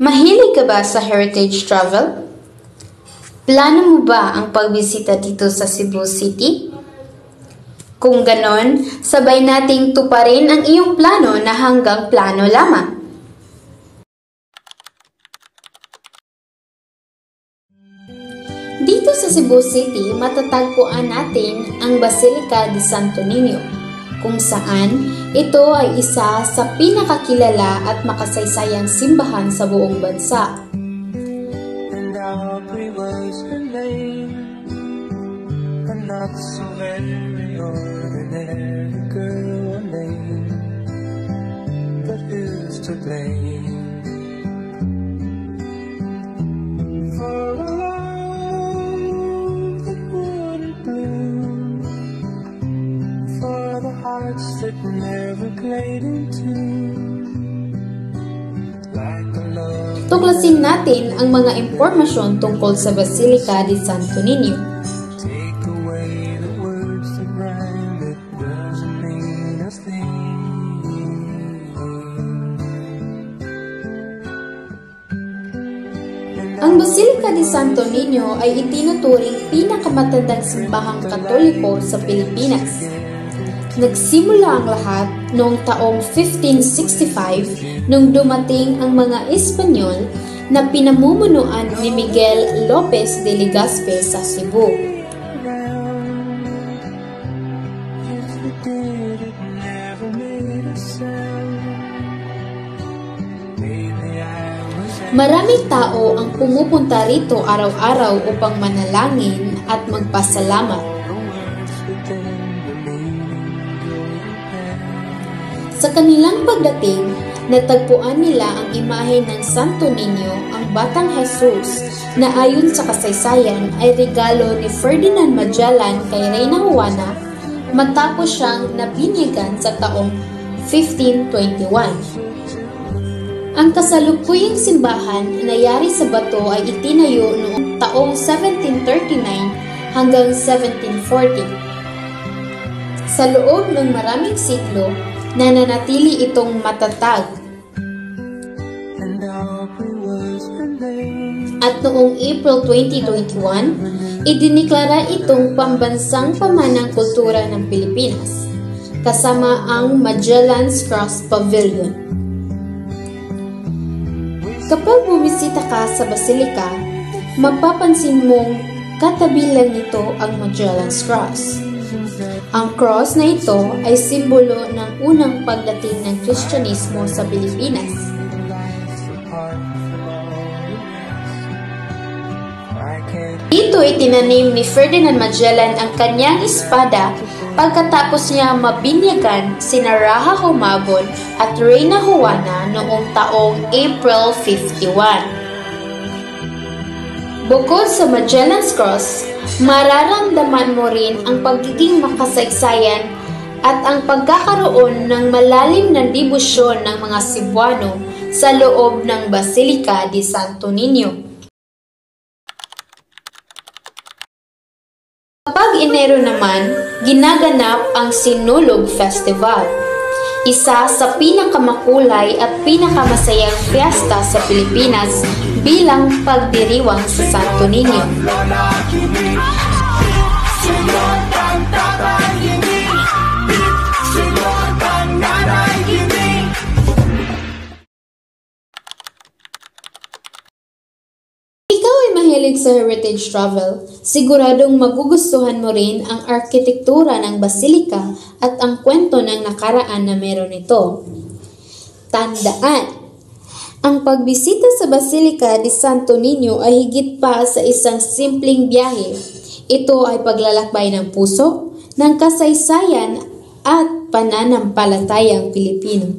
Mahilig ka ba sa heritage travel? Plano mo ba ang pagbisita dito sa Cebu City? Kung ganon, sabay nating tuparin ang iyong plano na hanggang plano lamang. Dito sa Cebu City, matatagpuan natin ang Basilica de Santo Niño, kung saan ito ay isa sa pinakakilala at makasaysayang simbahan sa buong bansa. And Aubrey was her name, a not so very ordinary girl name, but who's to blame for a love that wouldn't bloom, for the hearts that never played into like a love. Tuklasin natin ang mga impormasyon tungkol sa Basilica de Santo Niño. Take away the words that rhyme, it doesn't mean a thing. Ang Basilica de Santo Niño ay itinuturing pinakamatandang simbahang Katoliko sa Pilipinas. Nagsimula ang lahat noong taong 1565 nung dumating ang mga Espanyol na pinamumunuan ni Miguel Lopez de Legazpi sa Cebu. Maraming tao ang pumupunta rito araw-araw upang manalangin at magpasalamat. Sa kanilang pagdating, natagpuan nila ang imahe ng Santo Niño, ang Batang Jesus, na ayon sa kasaysayan ay regalo ni Ferdinand Magellan kay Reyna Juana matapos siyang nabinyagan sa taong 1521. Ang kasalukuyang simbahan na yari sa bato ay itinayo noong taong 1739 hanggang 1740. Sa loob ng maraming siklo, nananatili itong matatag. At noong April 2021, idiniklara itong pambansang pamanang kultura ng Pilipinas, kasama ang Magellan's Cross Pavilion. Kapag bumisita ka sa Basilica, mapapansin mong katabi lang nito ang Magellan's Cross. Ang cross na ito ay simbolo ng unang pagdating ng Kristyanismo sa Pilipinas. Dito itinanim ni Ferdinand Magellan ang kanyang espada pagkatapos niya mabinyagan sina Raja Humabon at Reyna Juana noong taong April 51. Bukod sa Magellan's Cross, mararamdaman mo rin ang pagiging makasaysayan at ang pagkakaroon ng malalim na debosyon ng mga Cebuano sa loob ng Basilica de Santo Niño. Kapag Enero naman, ginaganap ang Sinulog Festival, isa sa pinakamakulay at pinakamasayang fiesta sa Pilipinas bilang pagdiriwang sa Santo Niño. Ikaw ay mahilig sa heritage travel, siguradong magugustuhan mo rin ang arkitektura ng Basilica at ang kwento ng nakaraan na meron ito. Tandaan! Ang pagbisita sa Basilica de Santo Niño ay higit pa sa isang simpleng biyahe. Ito ay paglalakbay ng puso, ng kasaysayan at pananampalatayang Pilipino.